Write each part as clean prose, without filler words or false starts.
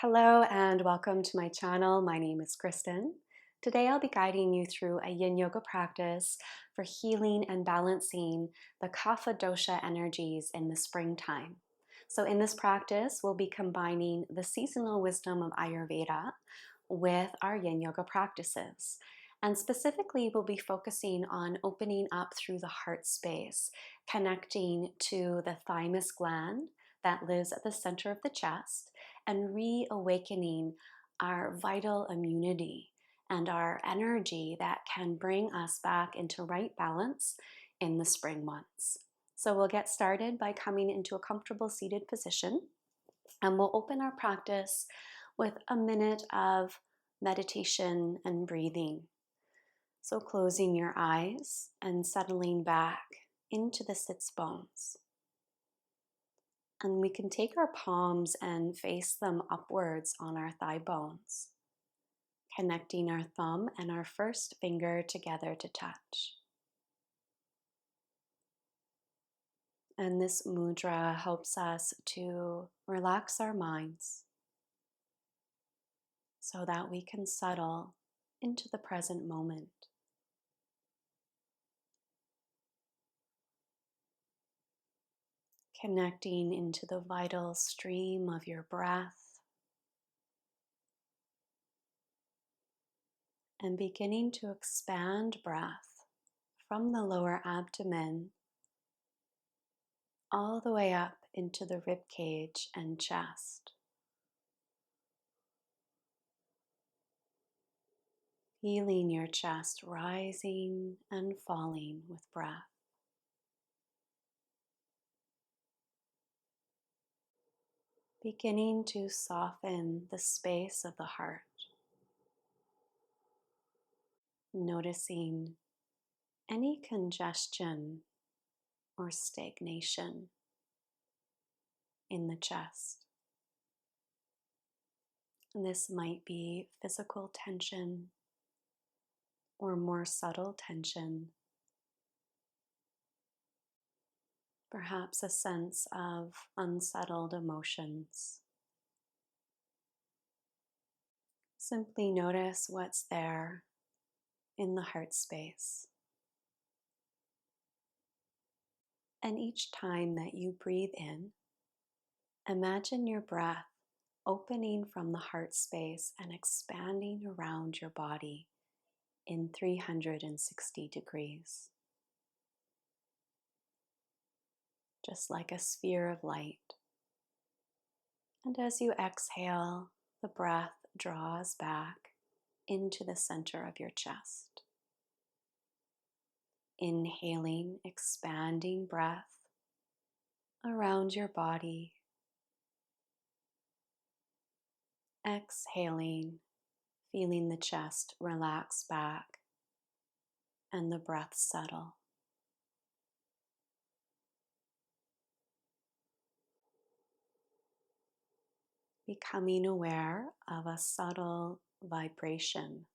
Hello and welcome to my channel. My name is Kristen. Today I'll be guiding you through a yin yoga practice for healing and balancing the Kapha Dosha energies in the springtime. So in this practice, we'll be combining the seasonal wisdom of Ayurveda with our yin yoga practices. And specifically, we'll be focusing on opening up through the heart space, connecting to the thymus gland that lives at the center of the chest, and reawakening our vital immunity and our energy that can bring us back into right balance in the spring months. So we'll get started by coming into a comfortable seated position, and we'll open our practice with a minute of meditation and breathing. So closing your eyes and settling back into the sits bones. And we can take our palms and face them upwards on our thigh bones, connecting our thumb and our first finger together to touch. And this mudra helps us to relax our minds so that we can settle into the present moment. Connecting into the vital stream of your breath and beginning to expand breath from the lower abdomen all the way up into the rib cage and chest. Feeling your chest rising and falling with breath. Beginning to soften the space of the heart. Noticing any congestion or stagnation in the chest. And this might be physical tension or more subtle tension. Perhaps a sense of unsettled emotions. Simply notice what's there in the heart space. And each time that you breathe in, imagine your breath opening from the heart space and expanding around your body in 360 degrees. Just like a sphere of light. And as you exhale, the breath draws back into the center of your chest. Inhaling, expanding breath around your body. Exhaling, feeling the chest relax back and the breath settle. Becoming aware of a subtle vibration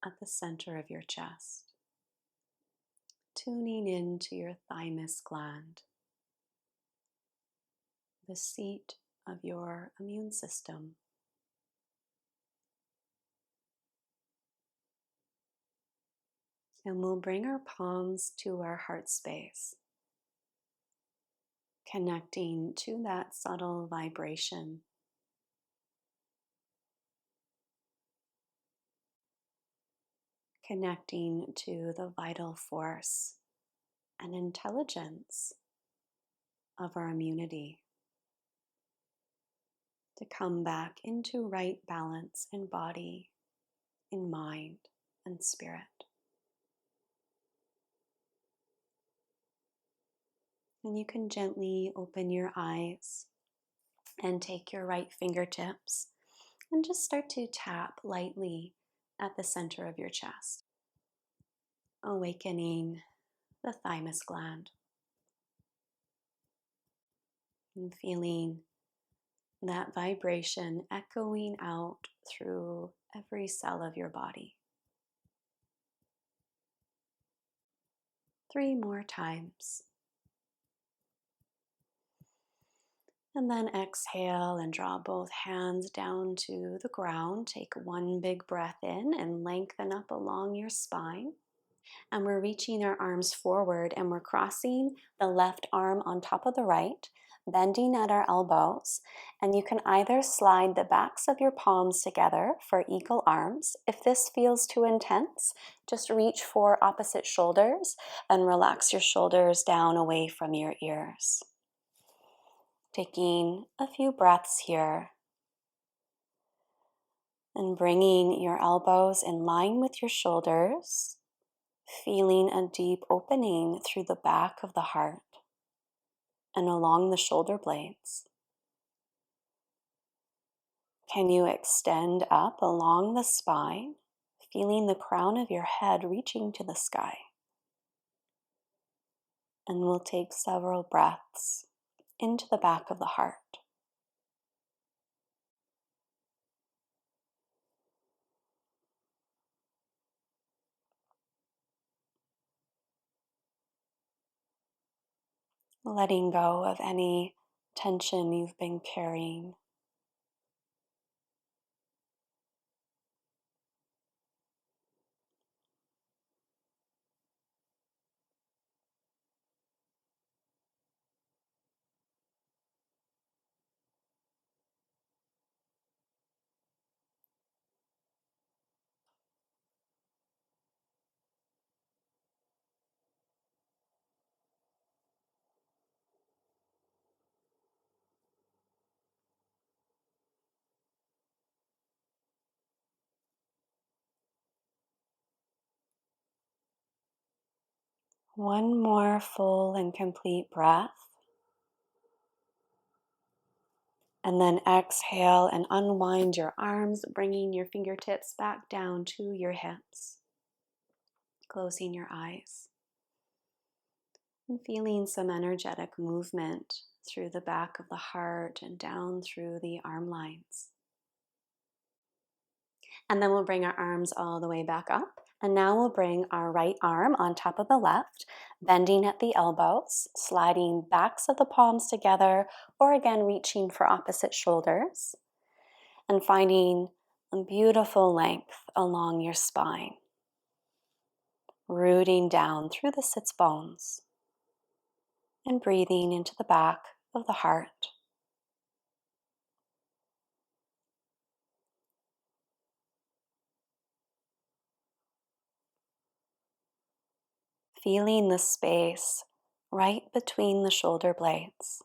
at the center of your chest. Tuning into your thymus gland, the seat of your immune system. And we'll bring our palms to our heart space, connecting to that subtle vibration. Connecting to the vital force and intelligence of our immunity to come back into right balance in body, in mind, and spirit. And you can gently open your eyes and take your right fingertips and just start to tap lightly at the center of your chest, awakening the thymus gland and feeling that vibration echoing out through every cell of your body. 3 more times. And then exhale and draw both hands down to the ground. Take one big breath in and lengthen up along your spine. And we're reaching our arms forward and we're crossing the left arm on top of the right, bending at our elbows. And you can either slide the backs of your palms together for eagle arms. If this feels too intense, just reach for opposite shoulders and relax your shoulders down away from your ears. Taking a few breaths here and bringing your elbows in line with your shoulders, feeling a deep opening through the back of the heart and along the shoulder blades. Can you extend up along the spine, feeling the crown of your head reaching to the sky? And we'll take several breaths into the back of the heart. Letting go of any tension you've been carrying. One more full and complete breath. And then exhale and unwind your arms, bringing your fingertips back down to your hips. Closing your eyes. And feeling some energetic movement through the back of the heart and down through the arm lines. And then we'll bring our arms all the way back up. And now we'll bring our right arm on top of the left, bending at the elbows, sliding backs of the palms together, or again reaching for opposite shoulders, and finding a beautiful length along your spine, rooting down through the sits bones, and breathing into the back of the heart. Feeling the space right between the shoulder blades.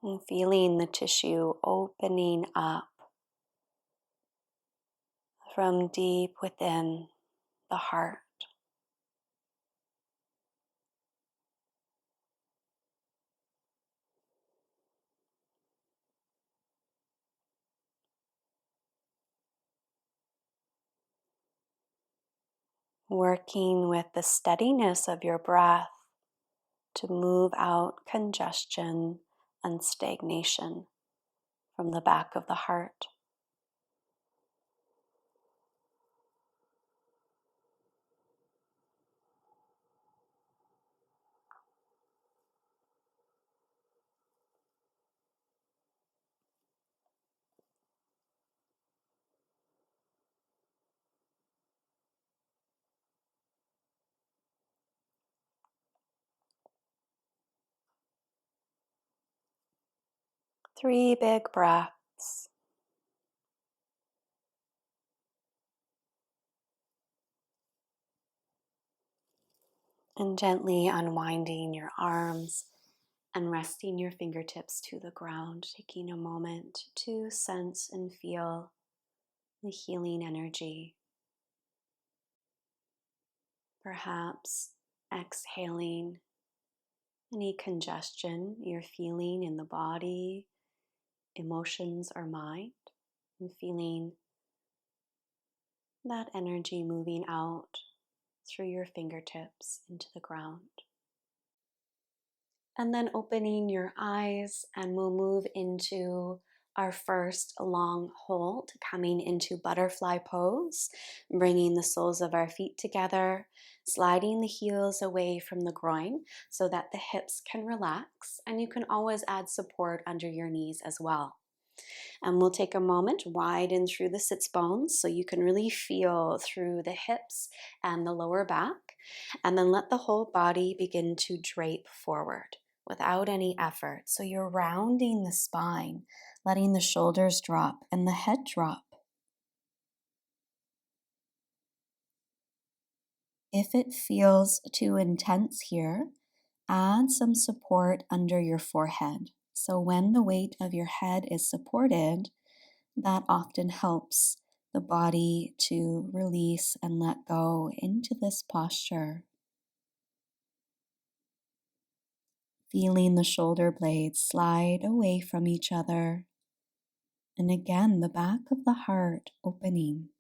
And feeling the tissue opening up from deep within the heart. Working with the steadiness of your breath to move out congestion and stagnation from the back of the heart. Three big breaths. And gently unwinding your arms and resting your fingertips to the ground, taking a moment to sense and feel the healing energy. Perhaps exhaling any congestion you're feeling in the body, emotions, or mind, and feeling that energy moving out through your fingertips into the ground. And then opening your eyes, and we'll move into our first long hold, coming into butterfly pose, bringing the soles of our feet together, sliding the heels away from the groin so that the hips can relax, and you can always add support under your knees as well. And we'll take a moment, widen through the sits bones so you can really feel through the hips and the lower back, and then let the whole body begin to drape forward without any effort. So you're rounding the spine, letting the shoulders drop and the head drop. If it feels too intense here, add some support under your forehead. So when the weight of your head is supported, that often helps the body to release and let go into this posture. Feeling the shoulder blades slide away from each other. And again, the back of the heart opening.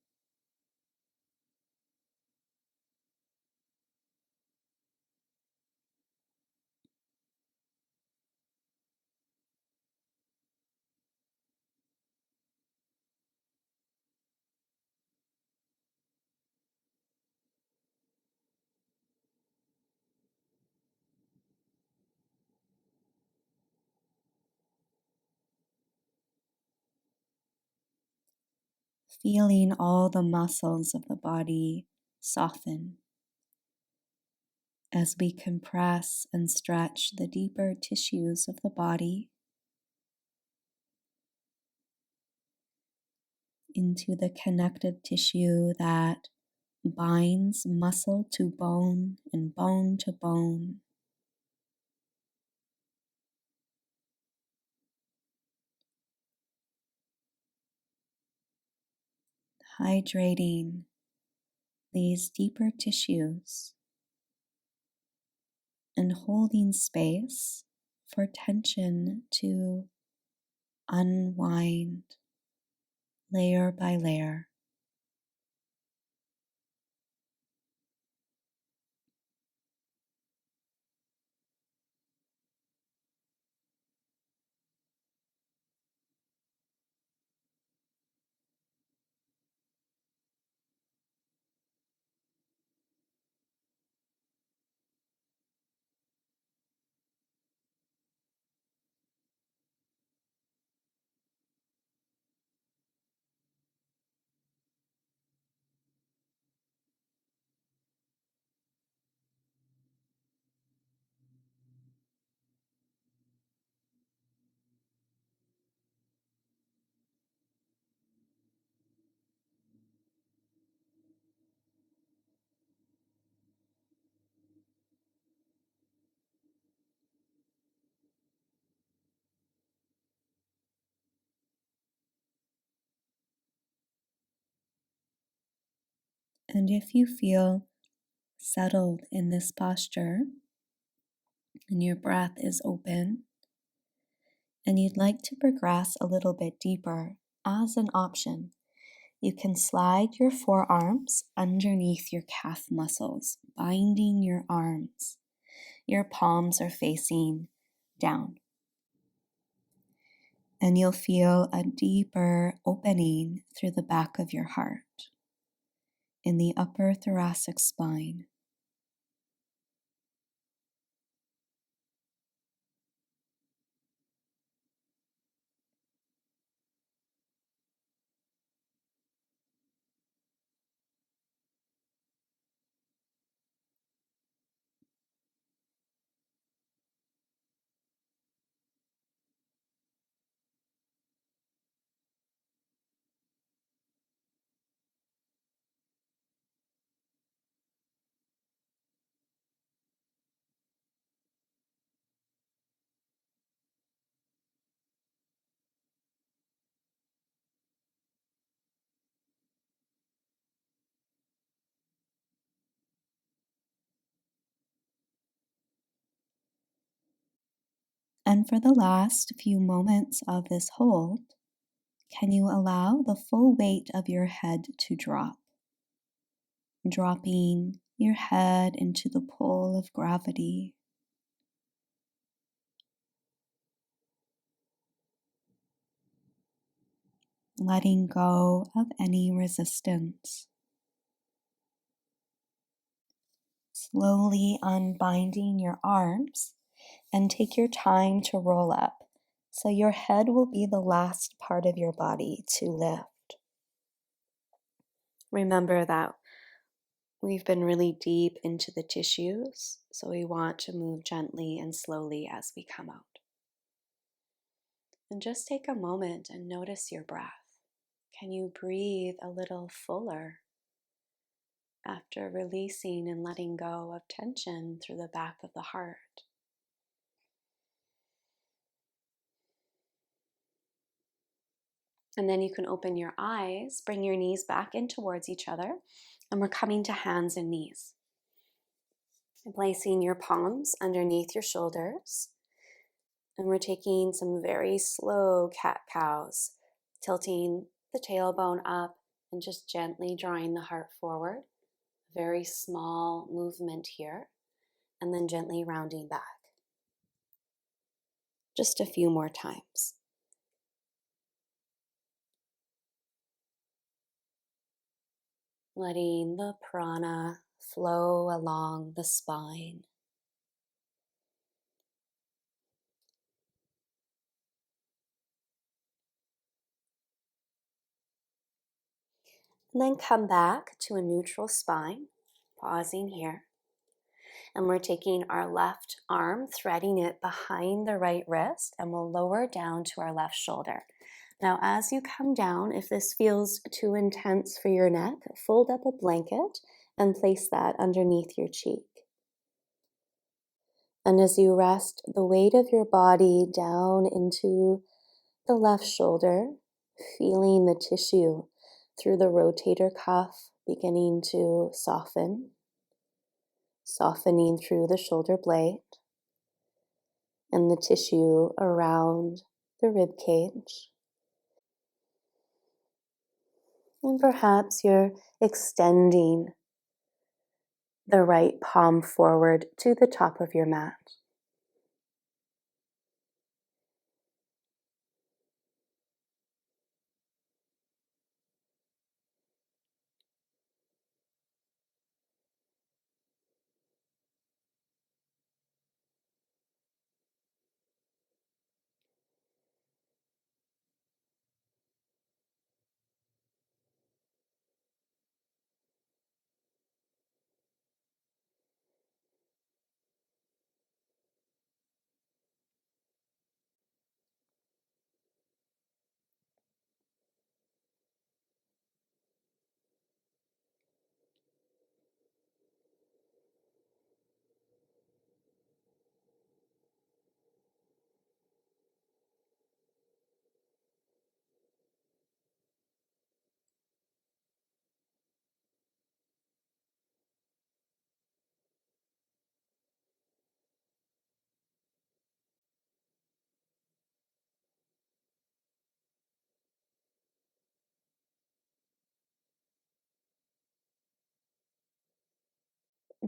Feeling all the muscles of the body soften as we compress and stretch the deeper tissues of the body into the connective tissue that binds muscle to bone and bone to bone. Hydrating these deeper tissues and holding space for tension to unwind layer by layer. And if you feel settled in this posture and your breath is open and you'd like to progress a little bit deeper, as an option, you can slide your forearms underneath your calf muscles, binding your arms. Your palms are facing down. And you'll feel a deeper opening through the back of your heart in the upper thoracic spine. And for the last few moments of this hold, can you allow the full weight of your head to drop? Dropping your head into the pull of gravity. Letting go of any resistance. Slowly unbinding your arms, and take your time to roll up. So your head will be the last part of your body to lift. Remember that we've been really deep into the tissues, so we want to move gently and slowly as we come out. And just take a moment and notice your breath. Can you breathe a little fuller after releasing and letting go of tension through the back of the heart? And then you can open your eyes, bring your knees back in towards each other, and we're coming to hands and knees. And placing your palms underneath your shoulders. And we're taking some very slow cat-cows, tilting the tailbone up and just gently drawing the heart forward. Very small movement here, and then gently rounding back. Just a few more times. Letting the prana flow along the spine. And then come back to a neutral spine, pausing here. And we're taking our left arm, threading it behind the right wrist, and we'll lower down to our left shoulder. Now, as you come down, if this feels too intense for your neck, fold up a blanket and place that underneath your cheek. And as you rest the weight of your body down into the left shoulder, feeling the tissue through the rotator cuff beginning to soften, softening through the shoulder blade and the tissue around the rib cage. And perhaps you're extending the right palm forward to the top of your mat.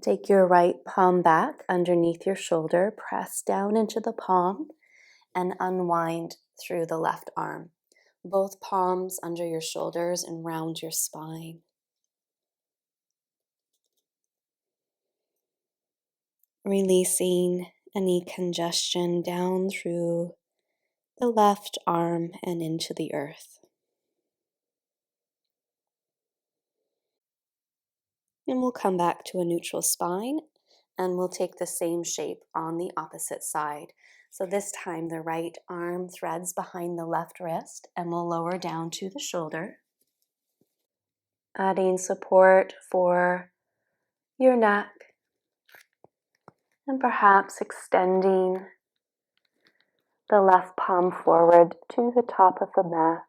Take your right palm back underneath your shoulder, press down into the palm, and unwind through the left arm. Both palms under your shoulders and round your spine. Releasing any congestion down through the left arm and into the earth. And we'll come back to a neutral spine, and we'll take the same shape on the opposite side. So this time the right arm threads behind the left wrist, and we'll lower down to the shoulder. Adding support for your neck, and perhaps extending the left palm forward to the top of the mat.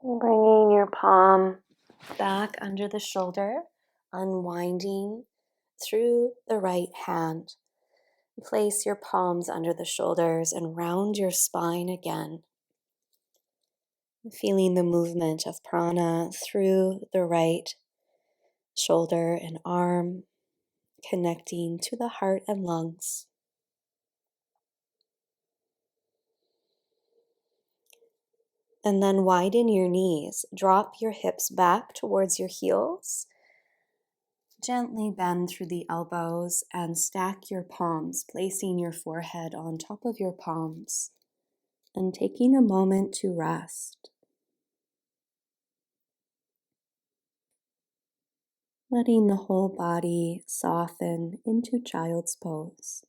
Bringing your palm back under the shoulder, unwinding through the right hand. Place your palms under the shoulders and round your spine again. Feeling the movement of prana through the right shoulder and arm, connecting to the heart and lungs. And then widen your knees. Drop your hips back towards your heels. Gently bend through the elbows and stack your palms, placing your forehead on top of your palms and taking a moment to rest. Letting the whole body soften into child's pose.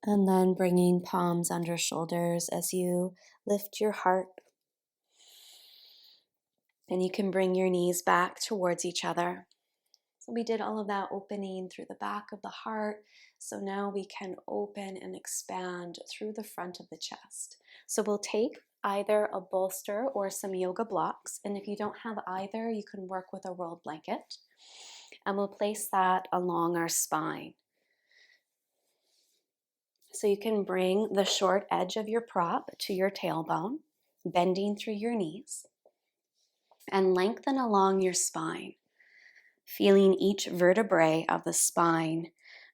And then bringing palms under shoulders as you lift your heart. And you can bring your knees back towards each other. So we did all of that opening through the back of the heart. So now we can open and expand through the front of the chest. So we'll take either a bolster or some yoga blocks. And if you don't have either, you can work with a rolled blanket. And we'll place that along our spine. So you can bring the short edge of your prop to your tailbone, bending through your knees, and lengthen along your spine, feeling each vertebrae of the spine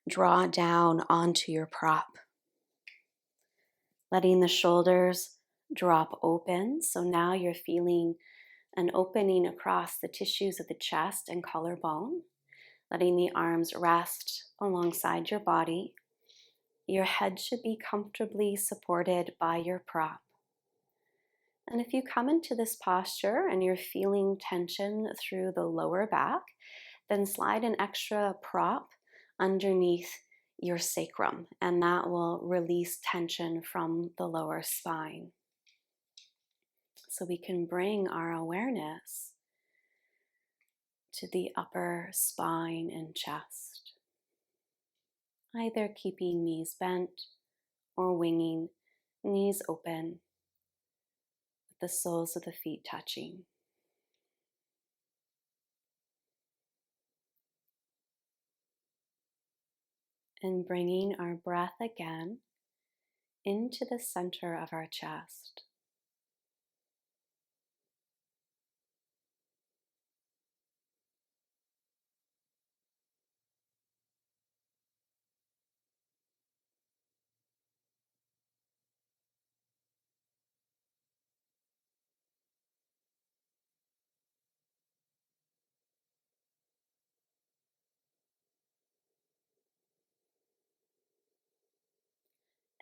draw down onto your prop. Letting the shoulders drop open. So now you're feeling an opening across the tissues of the chest and collarbone. Letting the arms rest alongside your body. Your head should be comfortably supported by your prop. And if you come into this posture and you're feeling tension through the lower back, then slide an extra prop underneath your sacrum, and that will release tension from the lower spine. So we can bring our awareness to the upper spine and chest, either keeping knees bent or winging, knees open, with the soles of the feet touching. And bringing our breath again into the center of our chest.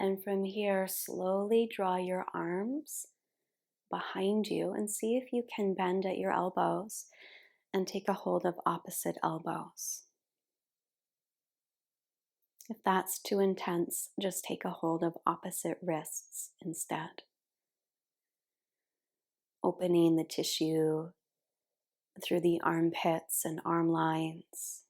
And from here, slowly draw your arms behind you and see if you can bend at your elbows and take a hold of opposite elbows. If that's too intense, just take a hold of opposite wrists instead. Opening the tissue through the armpits and arm lines.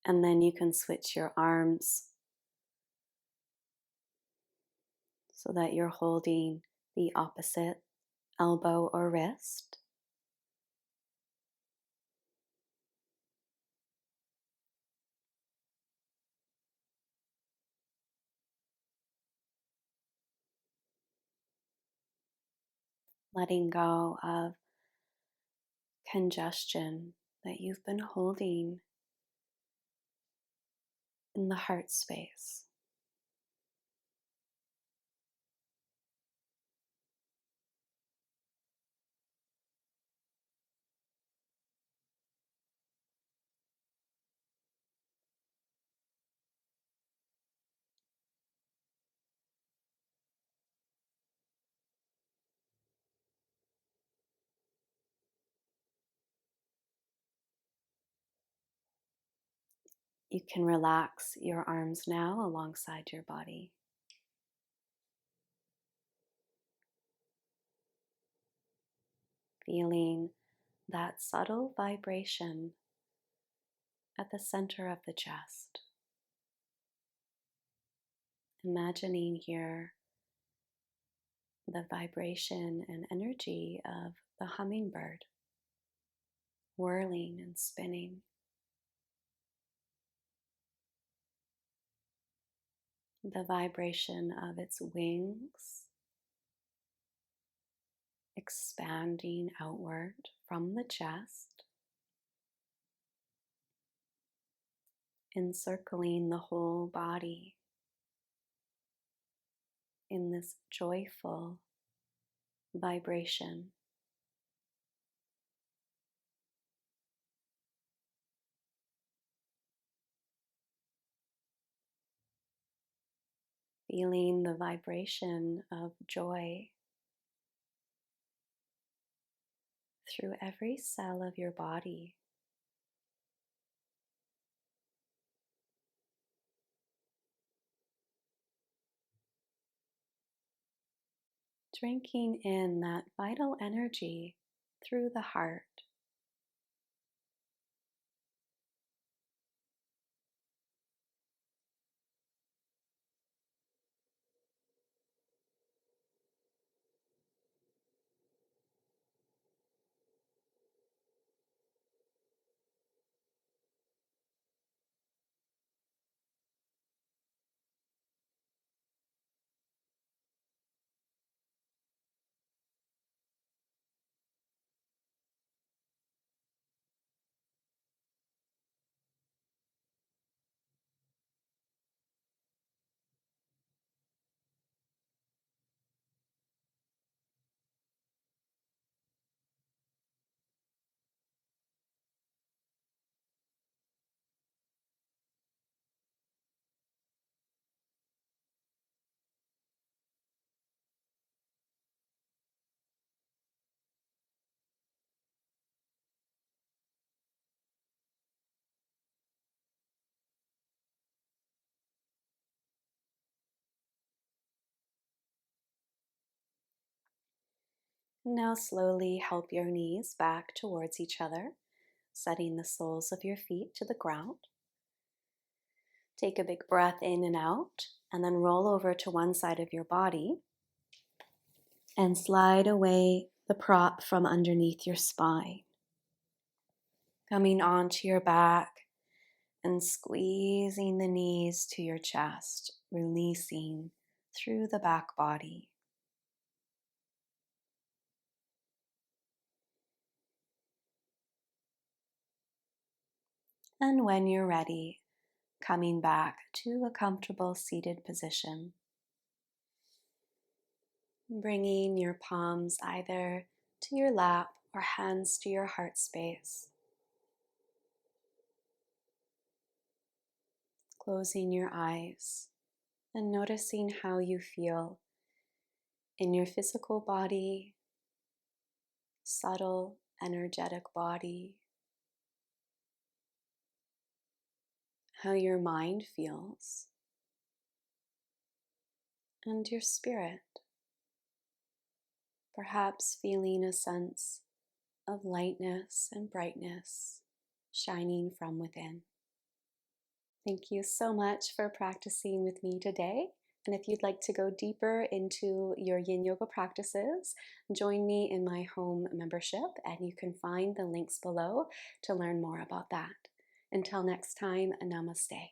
And then you can switch your arms so that you're holding the opposite elbow or wrist. letting go of congestion that you've been holding in the heart space. You can relax your arms now alongside your body, feeling that subtle vibration at the center of the chest. Imagining here the vibration and energy of the hummingbird whirling and spinning, the vibration of its wings expanding outward from the chest, encircling the whole body in this joyful vibration. Feeling the vibration of joy through every cell of your body. Drinking in that vital energy through the heart. Now slowly help your knees back towards each other, setting the soles of your feet to the ground. Take a big breath in and out, and then roll over to one side of your body and slide away the prop from underneath your spine. Coming onto your back and squeezing the knees to your chest, releasing through the back body. And when you're ready, coming back to a comfortable seated position. Bringing your palms either to your lap or hands to your heart space. Closing your eyes and noticing how you feel in your physical body, subtle, energetic body, how your mind feels, and your spirit. Perhaps feeling a sense of lightness and brightness shining from within. Thank you so much for practicing with me today. And if you'd like to go deeper into your yin yoga practices, join me in my home membership, and you can find the links below to learn more about that. Until next time, namaste.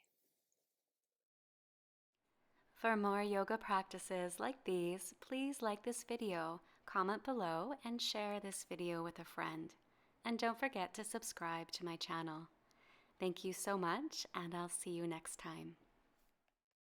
For more yoga practices like these, please like this video, comment below and share this video with a friend. And don't forget to subscribe to my channel. Thank you so much, and I'll see you next time.